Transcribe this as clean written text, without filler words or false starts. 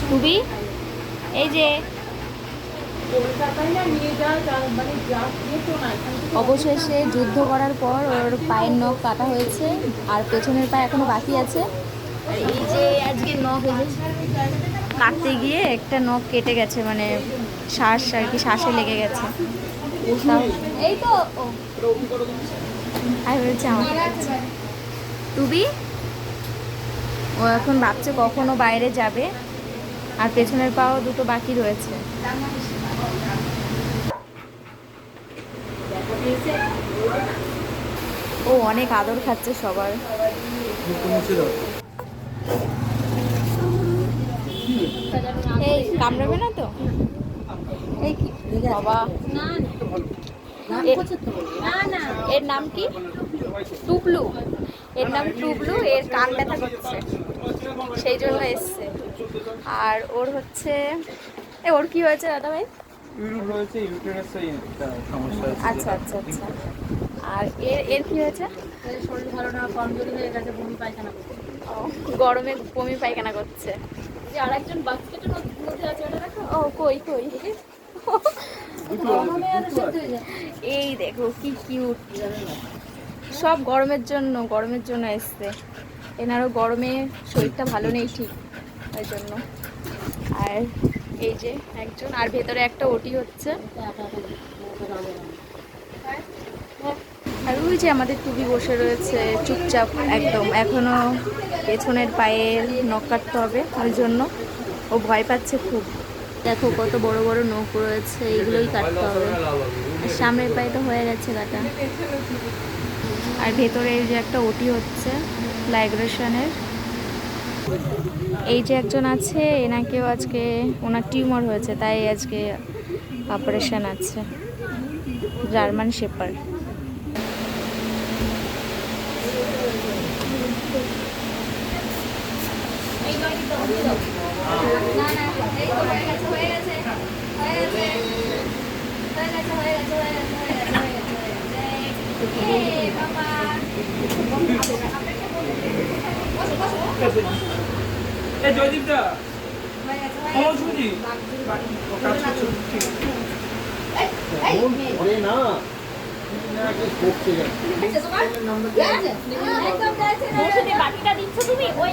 টুবি এই যে অবশেষে যুদ্ধ করার পর ওর পায়ের নখ কাটা হয়েছে আর পেছনের পা এখনো বাকি আছে। আর এই যে আজকে নখ কাটতে গিয়ে একটা নখ কেটে গেছে, মানে শ্বাস আর কি, শ্বাসে লেগে গেছে। এই তো আর হয়েছে আমার টুবি। ও এখন ভাবছে কখনো বাইরে যাবে, আর পেছনের পাও দুটো বাকি রয়েছে। ও অনেক আদর খাচ্ছে সবার। এই কামড়াবে না তো? এই কি বাবা, এর নাম কি? টুবলু। এর নাম টুবলু। এর কান ব্যথা করছে, সেই জন্য এসছে। আর ওর হচ্ছে, ওর কি হয়েছে দাদা ভাই? আচ্ছা আচ্ছা আচ্ছা। আর এর এর কি হয়েছে? শরীর ভালো না, কমজোরি হয়ে গেছে, বমি পায়খানা করছে। গরমে বমি পায়খানা করছে। যে আরেকজন বাস্কেটের মধ্যে আছে, ওটা দেখো। ও কই কই, এই দেখো কি কিউট। সব গরমের জন্য, গরমের জন্য এসছে। এনারও গরমে শরীরটা ভালো নেই ঠিক, ওই জন্য। আর এই যে একজন, আর ভেতরে একটা ওটি হচ্ছে। আর ওই যে আমাদের টুবি বসে রয়েছে চুপচাপ একদম, এখনো পেছনের পায়ের নখ কাটতে হবে, ওই জন্য ও ভয় পাচ্ছে খুব। দেখো কত বড় বড় নখ রয়েছে, এগুলোই কাটতে হবে। আর সামনের পায়েটা হয়ে গেছে কাটা। আর ভেতরে এই যে একটা ওটি হচ্ছে লাইগ্রেশনের। এই যে একজন আছে, এনাকেও আজকে, ওনার টিউমার হয়েছে, তাই আজকে অপারেশন আছে। German shaper. জয়দীপদা বাকিটা দিচ্ছ তুমি ওই